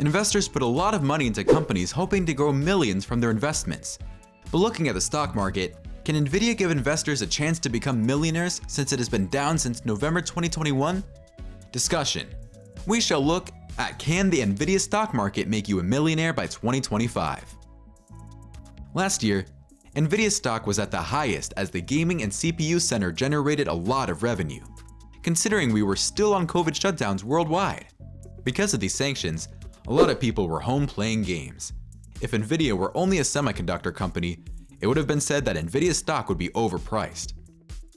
Investors put a lot of money into companies hoping to grow millions from their investments. But looking at the stock market, can Nvidia give investors a chance to become millionaires since it has been down since November 2021? Discussion. We shall look at can the Nvidia stock market make you a millionaire by 2025? Last year, Nvidia stock was at the highest as the gaming and CPU center generated a lot of revenue, considering we were still on COVID shutdowns worldwide. Because of these sanctions, a lot of people were home playing games. If Nvidia were only a semiconductor company, it would have been said that Nvidia stock would be overpriced.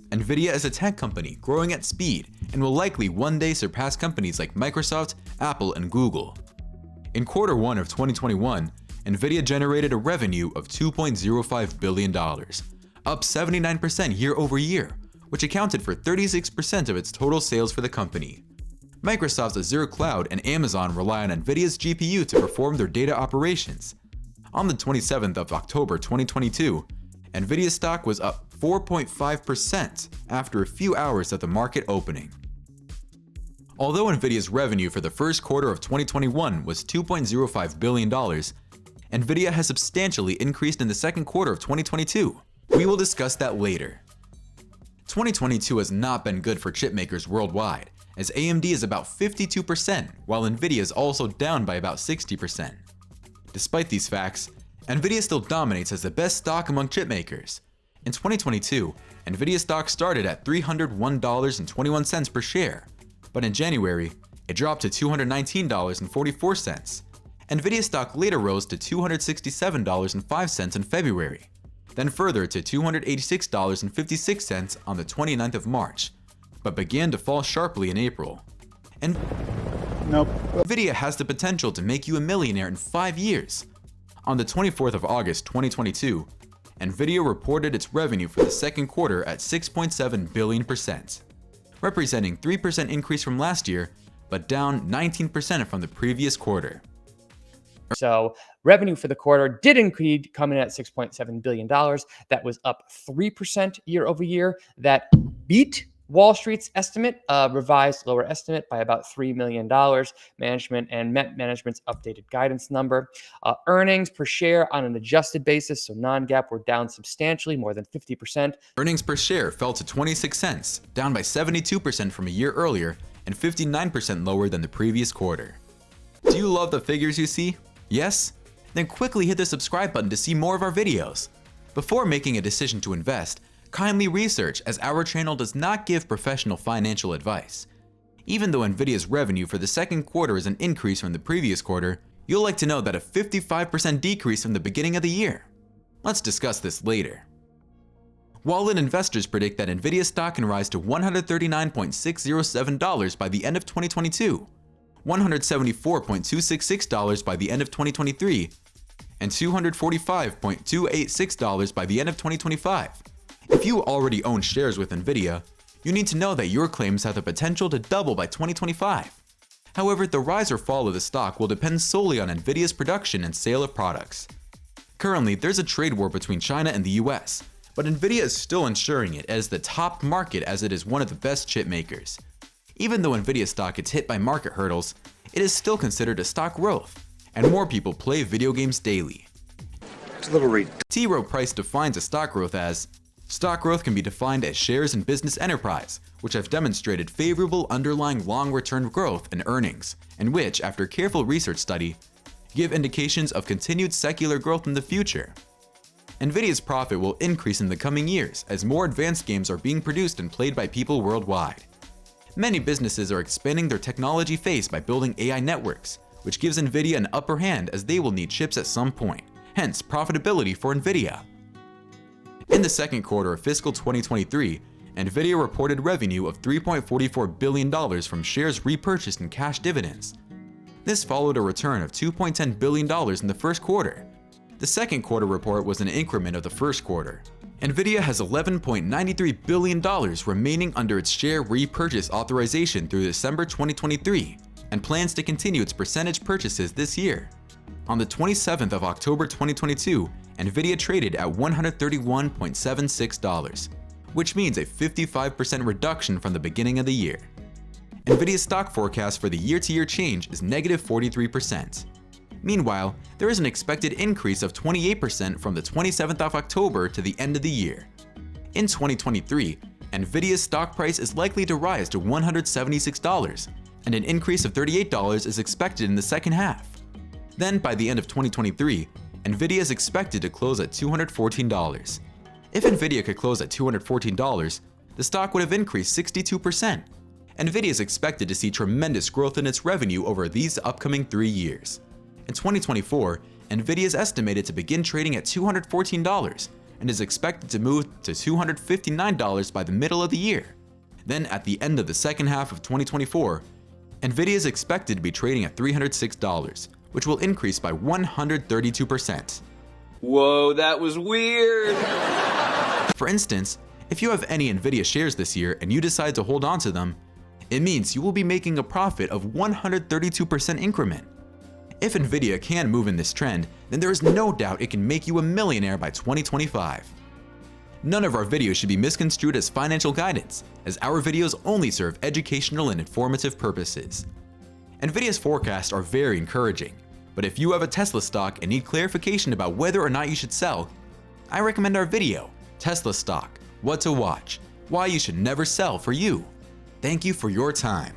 Nvidia is a tech company growing at speed and will likely one day surpass companies like Microsoft, Apple, and Google. In quarter 1 of 2021, Nvidia generated a revenue of $2.05 billion, up 79% year over year, which accounted for 36% of its total sales for the company. Microsoft's Azure Cloud and Amazon rely on Nvidia's GPU to perform their data operations. On the 27th of October 2022, Nvidia stock was up 4.5% after a few hours of the market opening. Although Nvidia's revenue for the first quarter of 2021 was $2.05 billion, Nvidia has substantially increased in the second quarter of 2022. We will discuss that later. 2022 has not been good for chipmakers worldwide, as AMD is about 52%, while Nvidia is also down by about 60%. Despite these facts, Nvidia still dominates as the best stock among chipmakers. In 2022, Nvidia stock started at $301.21 per share, but in January, it dropped to $219.44. Nvidia stock later rose to $267.05 in February, then further to $286.56 on the 29th of March, but began to fall sharply in April. Nvidia has the potential to make you a millionaire in 5 years. On the 24th of August 2022, Nvidia reported its revenue for the second quarter at 6.7 billion %, representing 3% increase from last year, but down 19% from the previous quarter. So revenue for the quarter did increase, coming in at $6.7 billion. That was up 3% year over year. That beat Wall Street's estimate, revised lower estimate by about $3 million. Management and met management's updated guidance number. Earnings per share on an adjusted basis, so non-GAAP, were down substantially, more than 50%. Earnings per share fell to 26 cents, down by 72% from a year earlier and 59% lower than the previous quarter. Do you love the figures you see? Yes? Then quickly hit the subscribe button to see more of our videos. Before making a decision to invest, kindly research, as our channel does not give professional financial advice. Even though Nvidia's revenue for the second quarter is an increase from the previous quarter, you'll like to know that a 55% decrease from the beginning of the year. Let's discuss this later. Wallet investors predict that Nvidia stock can rise to $139.607 by the end of 2022, $174.266 by the end of 2023, and $245.286 by the end of 2025. If you already own shares with Nvidia, you need to know that your claims have the potential to double by 2025. However, the rise or fall of the stock will depend solely on Nvidia's production and sale of products. Currently, there's a trade war between China and the US, but Nvidia is still ensuring it as the top market, as it is one of the best chip makers. Even though Nvidia stock gets hit by market hurdles, it is still considered a stock growth, and more people play video games daily. It's a little T. Rowe Price defines a stock growth as: stock growth can be defined as shares in business enterprise, which have demonstrated favorable underlying long-return growth in earnings, and which, after careful research study, give indications of continued secular growth in the future. Nvidia's profit will increase in the coming years as more advanced games are being produced and played by people worldwide. Many businesses are expanding their technology phase by building AI networks, which gives Nvidia an upper hand as they will need chips at some point, hence profitability for Nvidia. In the second quarter of fiscal 2023, Nvidia reported revenue of $3.44 billion from shares repurchased and cash dividends. This followed a return of $2.10 billion in the first quarter. The second quarter report was an increment of the first quarter. Nvidia has $11.93 billion remaining under its share repurchase authorization through December 2023 and plans to continue its percentage purchases this year. On the 27th of October 2022, Nvidia traded at $131.76, which means a 55% reduction from the beginning of the year. Nvidia's stock forecast for the year-to-year change is negative 43%. Meanwhile, there is an expected increase of 28% from the 27th of October to the end of the year. In 2023, Nvidia's stock price is likely to rise to $176, and an increase of $38 is expected in the second half. Then, by the end of 2023, Nvidia is expected to close at $214. If Nvidia could close at $214, the stock would have increased 62%. Nvidia is expected to see tremendous growth in its revenue over these upcoming 3 years. In 2024, Nvidia is estimated to begin trading at $214 and is expected to move to $259 by the middle of the year. Then, at the end of the second half of 2024, Nvidia is expected to be trading at $306, which will increase by 132%. Whoa, that was weird! For instance, if you have any Nvidia shares this year and you decide to hold on to them, it means you will be making a profit of 132% increment. If Nvidia can move in this trend, then there is no doubt it can make you a millionaire by 2025. None of our videos should be misconstrued as financial guidance, as our videos only serve educational and informative purposes. Nvidia's forecasts are very encouraging, but if you have a Tesla stock and need clarification about whether or not you should sell, I recommend our video, Tesla Stock, What to Watch, Why You Should Never Sell for You. Thank you for your time.